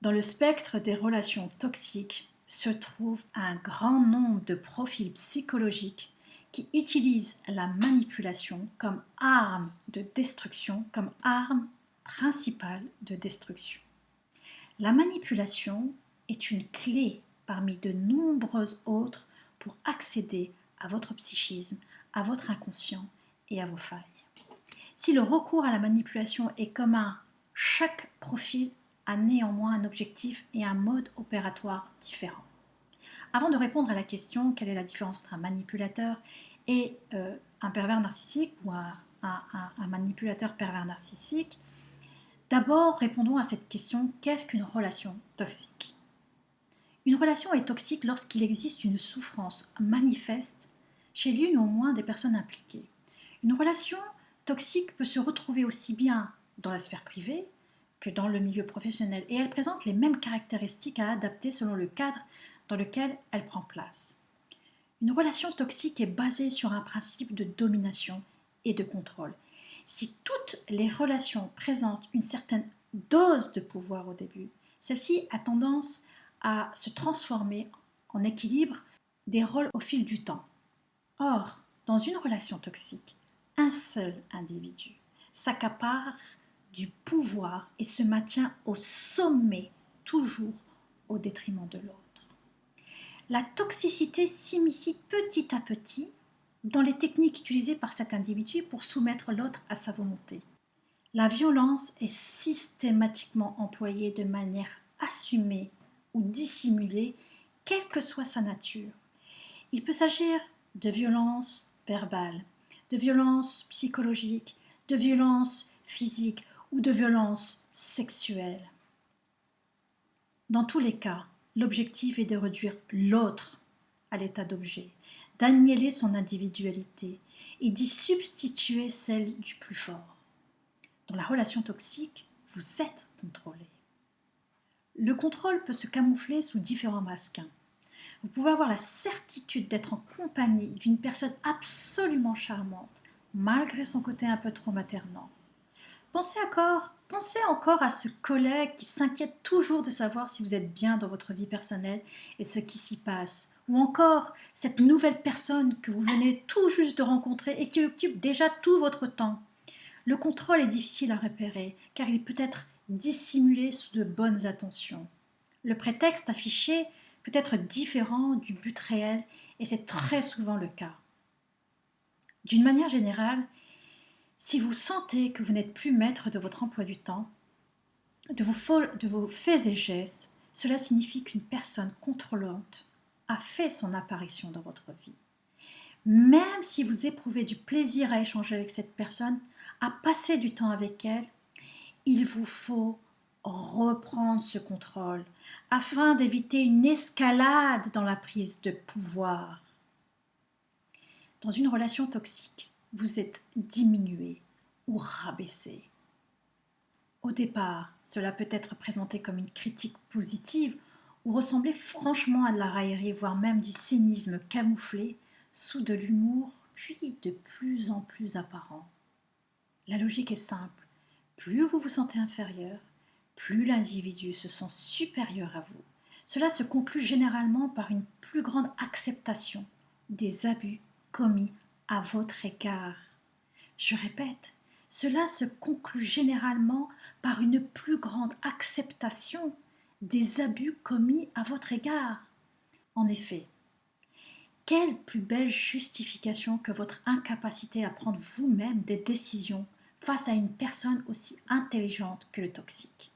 Dans le spectre des relations toxiques se trouve un grand nombre de profils psychologiques qui utilisent la manipulation comme arme de destruction, comme arme principale de destruction. La manipulation est une clé parmi de nombreuses autres pour accéder à votre psychisme, à votre inconscient et à vos failles. Si le recours à la manipulation est commun, chaque profil a néanmoins un objectif et un mode opératoire différent. Avant de répondre à la question quelle est la différence entre un manipulateur et un pervers narcissique ou un manipulateur pervers narcissique, d'abord répondons à cette question, qu'est-ce qu'une relation toxique ? Une relation est toxique lorsqu'il existe une souffrance manifeste chez l'une ou au moins des personnes impliquées. Une relation toxique peut se retrouver aussi bien dans la sphère privée que dans le milieu professionnel et elle présente les mêmes caractéristiques à adapter selon le cadre dans lequel elle prend place. Une relation toxique est basée sur un principe de domination et de contrôle. Si toutes les relations présentent une certaine dose de pouvoir au début, celle-ci a tendance à se transformer en équilibre des rôles au fil du temps. Or, dans une relation toxique, un seul individu s'accapare du pouvoir et se maintient au sommet, toujours au détriment de l'autre. La toxicité s'immisce petit à petit dans les techniques utilisées par cet individu pour soumettre l'autre à sa volonté. La violence est systématiquement employée de manière assumée ou dissimulée, quelle que soit sa nature. Il peut s'agir de violence verbale, de violence psychologique, de violence physique ou de violence sexuelle. Dans tous les cas, l'objectif est de réduire l'autre à l'état d'objet, d'annihiler son individualité et d'y substituer celle du plus fort. Dans la relation toxique, vous êtes contrôlé. Le contrôle peut se camoufler sous différents masques. Vous pouvez avoir la certitude d'être en compagnie d'une personne absolument charmante, malgré son côté un peu trop maternant. Pensez encore à ce collègue qui s'inquiète toujours de savoir si vous êtes bien dans votre vie personnelle et ce qui s'y passe. Ou encore cette nouvelle personne que vous venez tout juste de rencontrer et qui occupe déjà tout votre temps. Le contrôle est difficile à repérer car il peut être dissimulé sous de bonnes intentions. Le prétexte affiché peut être différent du but réel et c'est très souvent le cas. D'une manière générale, si vous sentez que vous n'êtes plus maître de votre emploi du temps, de vos faits et gestes, cela signifie qu'une personne contrôlante a fait son apparition dans votre vie. Même si vous éprouvez du plaisir à échanger avec cette personne, à passer du temps avec elle, il vous faut reprendre ce contrôle afin d'éviter une escalade dans la prise de pouvoir. Dans une relation toxique, vous êtes diminué ou rabaissé. Au départ, cela peut être présenté comme une critique positive ou ressembler franchement à de la raillerie, voire même du cynisme camouflé sous de l'humour, puis de plus en plus apparent. La logique est simple. Plus vous vous sentez inférieur, plus l'individu se sent supérieur à vous. Cela se conclut généralement par une plus grande acceptation des abus commis à votre égard. Je répète, cela se conclut généralement par une plus grande acceptation des abus commis à votre égard. En effet, quelle plus belle justification que votre incapacité à prendre vous-même des décisions face à une personne aussi intelligente que le toxique.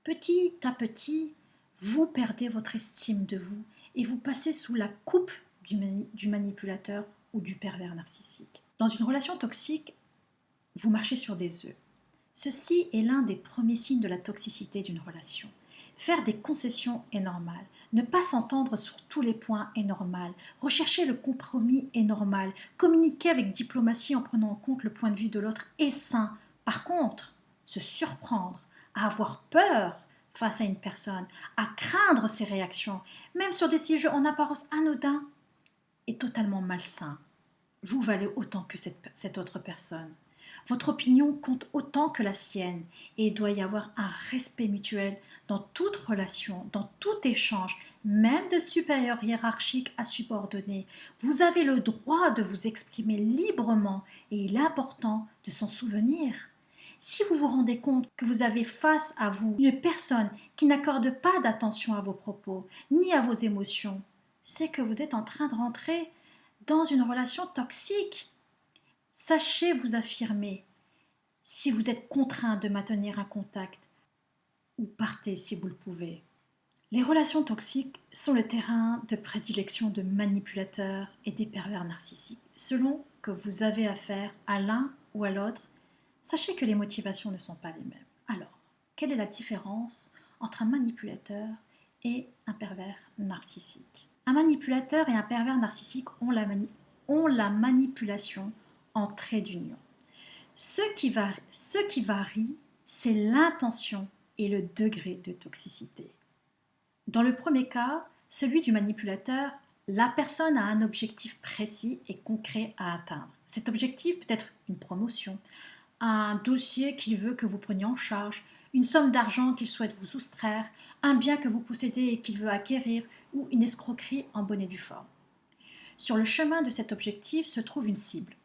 Petit à petit, vous perdez votre estime de vous et vous passez sous la coupe du manipulateur ou du pervers narcissique. Dans une relation toxique, vous marchez sur des œufs. Ceci est l'un des premiers signes de la toxicité d'une relation. Faire des concessions est normal. Ne pas s'entendre sur tous les points est normal. Rechercher le compromis est normal. Communiquer avec diplomatie en prenant en compte le point de vue de l'autre est sain. Par contre, se surprendre, à avoir peur face à une personne, à craindre ses réactions, même sur des sujets en apparence anodins, est totalement malsain. Vous valez autant que cette autre personne. Votre opinion compte autant que la sienne et il doit y avoir un respect mutuel dans toute relation, dans tout échange, même de supérieur hiérarchique à subordonné. Vous avez le droit de vous exprimer librement et il est important de s'en souvenir. Si vous vous rendez compte que vous avez face à vous une personne qui n'accorde pas d'attention à vos propos ni à vos émotions, c'est que vous êtes en train de rentrer dans une relation toxique. Sachez vous affirmer si vous êtes contraint de maintenir un contact ou partez si vous le pouvez. Les relations toxiques sont le terrain de prédilection de manipulateurs et des pervers narcissiques. Selon que vous avez affaire à l'un ou à l'autre, sachez que les motivations ne sont pas les mêmes. Alors, quelle est la différence entre un manipulateur et un pervers narcissique? Un manipulateur et un pervers narcissique ont la manipulation en trait d'union. Ce qui varie, c'est l'intention et le degré de toxicité. Dans le premier cas, celui du manipulateur, la personne a un objectif précis et concret à atteindre. Cet objectif peut être une promotion, un dossier qu'il veut que vous preniez en charge, une somme d'argent qu'il souhaite vous soustraire, un bien que vous possédez et qu'il veut acquérir ou une escroquerie en bonne et due forme. Sur le chemin de cet objectif se trouve une cible,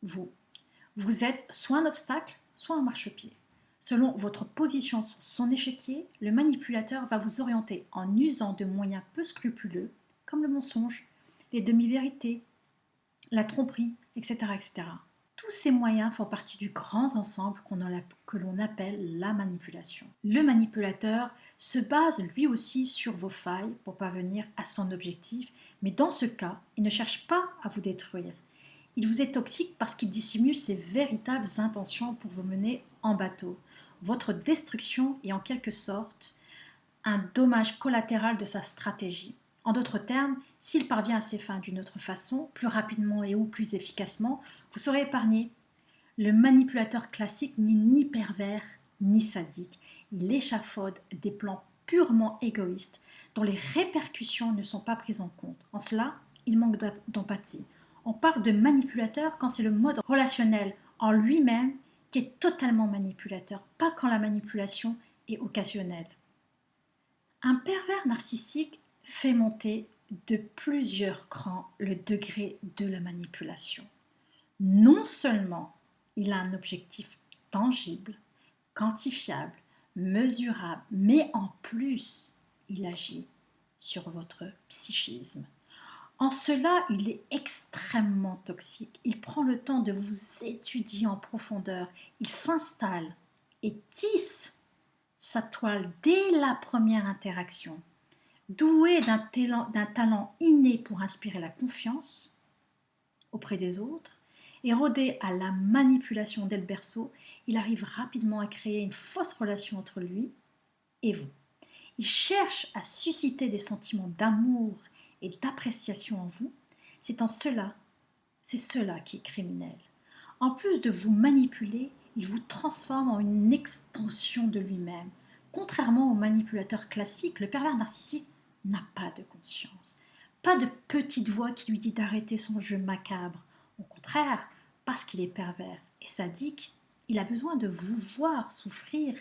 vous. Vous êtes soit un obstacle, soit un marchepied. Selon votre position sur son échiquier, le manipulateur va vous orienter en usant de moyens peu scrupuleux, comme le mensonge, les demi-vérités, la tromperie, etc., etc. Tous ces moyens font partie du grand ensemble que l'on appelle la manipulation. Le manipulateur se base lui aussi sur vos failles pour parvenir à son objectif, mais dans ce cas, il ne cherche pas à vous détruire. Il vous est toxique parce qu'il dissimule ses véritables intentions pour vous mener en bateau. Votre destruction est en quelque sorte un dommage collatéral de sa stratégie. En d'autres termes, s'il parvient à ses fins d'une autre façon, plus rapidement et ou plus efficacement, vous serez épargné. Le manipulateur classique n'est ni pervers ni sadique. Il échafaude des plans purement égoïstes dont les répercussions ne sont pas prises en compte. En cela, il manque d'empathie. On parle de manipulateur quand c'est le mode relationnel en lui-même qui est totalement manipulateur, pas quand la manipulation est occasionnelle. Un pervers narcissique fait monter de plusieurs crans le degré de la manipulation. Non seulement il a un objectif tangible, quantifiable, mesurable, mais en plus, il agit sur votre psychisme. En cela, il est extrêmement toxique. Il prend le temps de vous étudier en profondeur. Il s'installe et tisse sa toile dès la première interaction. Doué d'un talent inné pour inspirer la confiance auprès des autres, et rodé à la manipulation dès le berceau, il arrive rapidement à créer une fausse relation entre lui et vous. Il cherche à susciter des sentiments d'amour et d'appréciation en vous. C'est cela qui est criminel. En plus de vous manipuler, il vous transforme en une extension de lui-même. Contrairement au manipulateur classique, le pervers narcissique n'a pas de conscience. Pas de petite voix qui lui dit d'arrêter son jeu macabre. Au contraire, parce qu'il est pervers et sadique, il a besoin de vous voir souffrir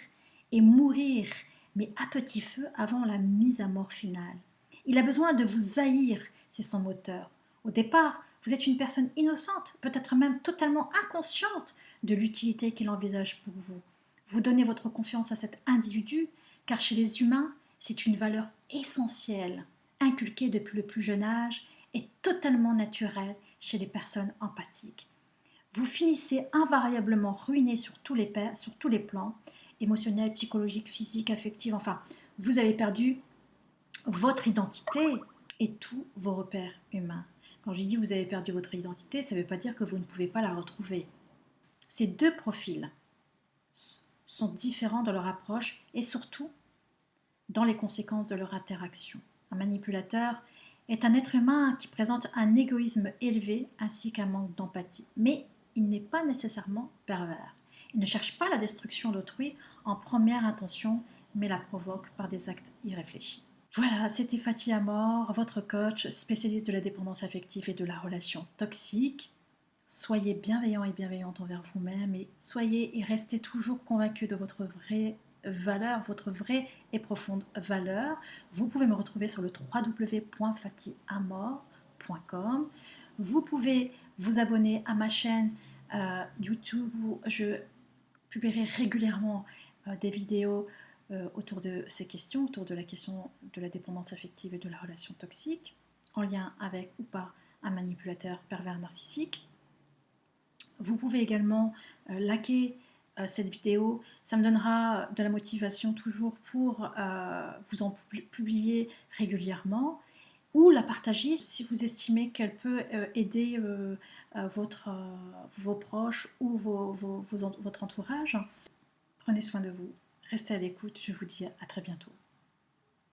et mourir, mais à petit feu avant la mise à mort finale. Il a besoin de vous haïr, c'est son moteur. Au départ, vous êtes une personne innocente, peut-être même totalement inconsciente de l'utilité qu'il envisage pour vous. Vous donnez votre confiance à cet individu, car chez les humains, c'est une valeur essentielle, inculquée depuis le plus jeune âge et totalement naturelle chez les personnes empathiques. Vous finissez invariablement ruiné sur tous les plans, émotionnels, psychologiques, physiques, affectifs, enfin, vous avez perdu votre identité et tous vos repères humains. Quand je dis vous avez perdu votre identité, ça ne veut pas dire que vous ne pouvez pas la retrouver. Ces deux profils sont différents dans leur approche et surtout dans les conséquences de leur interaction. Un manipulateur est un être humain qui présente un égoïsme élevé ainsi qu'un manque d'empathie. Mais il n'est pas nécessairement pervers. Il ne cherche pas la destruction d'autrui en première intention, mais la provoque par des actes irréfléchis. Voilà, c'était Fatih Amor, votre coach spécialiste de la dépendance affective et de la relation toxique. Soyez bienveillant et bienveillante envers vous-même et soyez et restez toujours convaincu de votre vraie valeur, votre vraie et profonde valeur. Vous pouvez me retrouver sur le www.fatiamor.com. Vous pouvez vous abonner à ma chaîne YouTube où je publierai régulièrement des vidéos autour de ces questions, autour de la question de la dépendance affective et de la relation toxique, en lien avec ou pas un manipulateur pervers narcissique. Vous pouvez également liker cette vidéo, ça me donnera de la motivation toujours pour vous en publier régulièrement, ou la partager si vous estimez qu'elle peut aider vos proches ou votre entourage. Prenez soin de vous, restez à l'écoute, je vous dis à très bientôt.